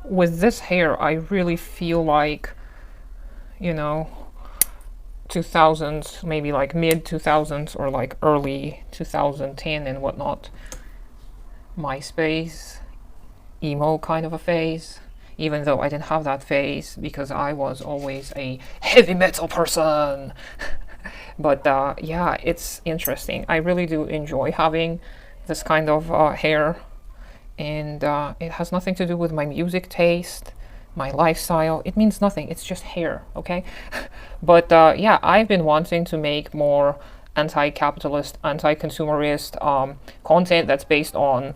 with this hair, I really feel like, you know, 2000s, maybe like mid 2000s or like early 2010 and whatnot. MySpace, emo kind of a phase. Even though I didn't have that phase because I was always a heavy metal person. But yeah, it's interesting. I really do enjoy having this kind of hair, and it has nothing to do with my music taste, my lifestyle. It means nothing. It's just hair, okay? But yeah, I've been wanting to make more anti-capitalist, anti-consumerist content that's based on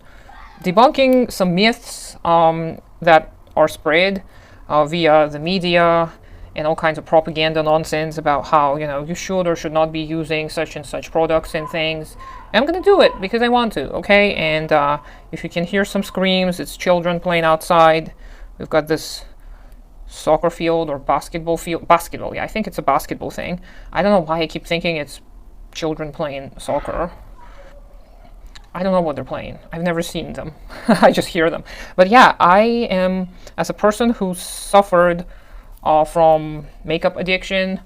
debunking some myths that are spread via the media and all kinds of propaganda nonsense about how, you know, you should or should not be using such and such products and things. And I'm gonna do it because I want to, okay? And if you can hear some screams, it's children playing outside. We've got this soccer field or basketball field. Basketball, yeah, I think it's a basketball thing. I don't know why I keep thinking it's children playing soccer. I don't know what they're playing. I've never seen them. I just hear them. But yeah, I am, as a person who suffered from makeup addiction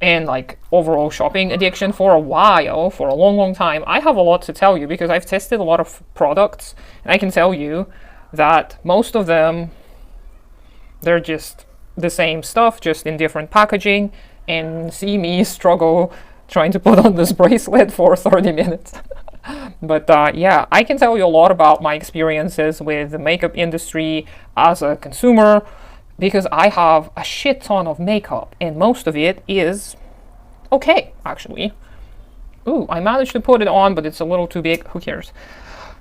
and like overall shopping addiction for a while, for a long, long time, I have a lot to tell you because I've tested a lot of products, and I can tell you that most of them, they're just the same stuff, just in different packaging, and see me struggle trying to put on this bracelet for 30 minutes. But yeah, I can tell you a lot about my experiences with the makeup industry as a consumer because I have a shit ton of makeup and most of it is okay, actually. Ooh, I managed to put it on, but it's a little too big. Who cares?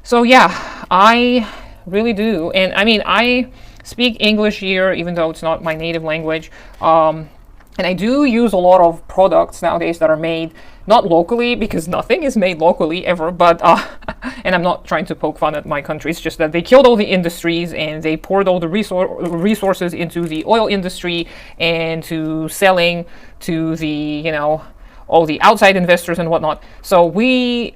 So yeah, I really do. And I mean, I speak English here, even though it's not my native language. And I do use a lot of products nowadays that are made not locally, because nothing is made locally ever, but, and I'm not trying to poke fun at my country, it's just that they killed all the industries and they poured all the resources into the oil industry and to selling to the, you know, all the outside investors and whatnot. So we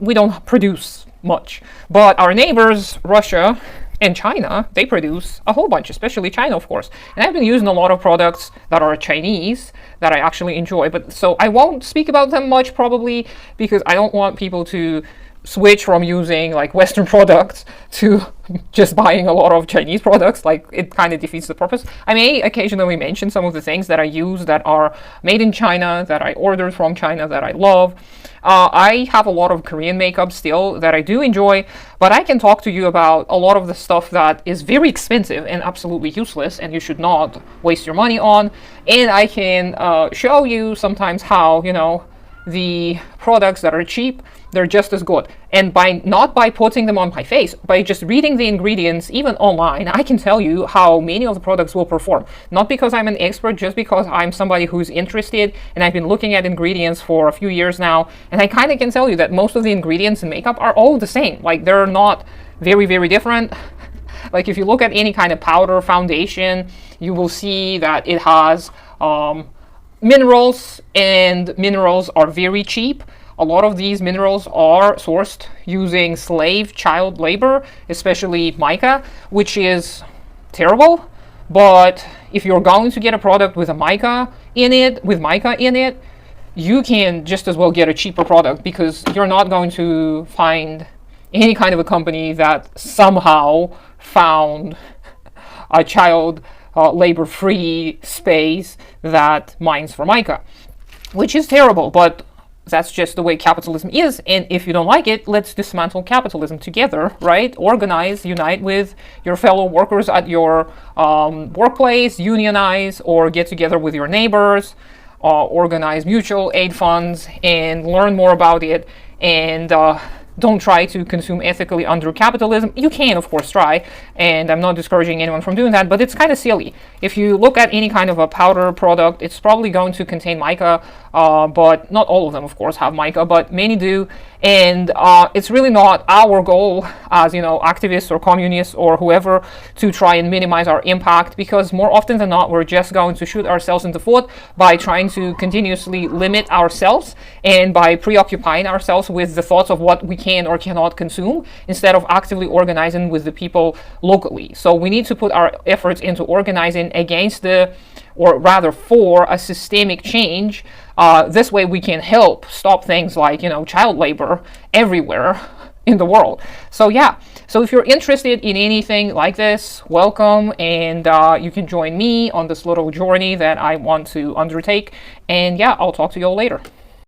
don't produce much. But our neighbors, Russia and China, they produce a whole bunch, especially China, of course. And I've been using a lot of products that are Chinese that I actually enjoy. But so I won't speak about them much probably because I don't want people to switch from using like Western products to just buying a lot of Chinese products. Like it kind of defeats the purpose. I may occasionally mention some of the things that I use that are made in China, that I ordered from China, that I love. I have a lot of Korean makeup still that I do enjoy, but I can talk to you about a lot of the stuff that is very expensive and absolutely useless and you should not waste your money on. And I can show you sometimes how, you know, the products that are cheap, they're just as good. And not by putting them on my face, by just reading the ingredients, even online, I can tell you how many of the products will perform. Not because I'm an expert, just because I'm somebody who's interested and I've been looking at ingredients for a few years now. And I kind of can tell you that most of the ingredients in makeup are all the same. Like they're not very, very different. Like if you look at any kind of powder foundation, you will see that it has minerals, and minerals are very cheap. A lot of these minerals are sourced using slave child labor, especially mica, which is terrible. But if you're going to get a product with mica in it, you can just as well get a cheaper product because you're not going to find any kind of a company that somehow found a child labor-free space that mines for mica, which is terrible, but that's just the way capitalism is. And if you don't like it, let's dismantle capitalism together, right? Organize, unite with your fellow workers at your workplace, unionize, or get together with your neighbors, organize mutual aid funds, and learn more about it. And don't try to consume ethically under capitalism. You can, of course, try, and I'm not discouraging anyone from doing that, but it's kind of silly. If you look at any kind of a powder product, it's probably going to contain mica but not all of them, of course, have mica, but many do. And it's really not our goal as, activists or communists or whoever to try and minimize our impact, because more often than not, we're just going to shoot ourselves in the foot by trying to continuously limit ourselves and by preoccupying ourselves with the thoughts of what we can or cannot consume instead of actively organizing with the people locally. So we need to put our efforts into organizing against or rather for a systemic change. This way we can help stop things like, child labor everywhere in the world. So yeah, so if you're interested in anything like this, welcome, and you can join me on this little journey that I want to undertake. And yeah, I'll talk to you all later.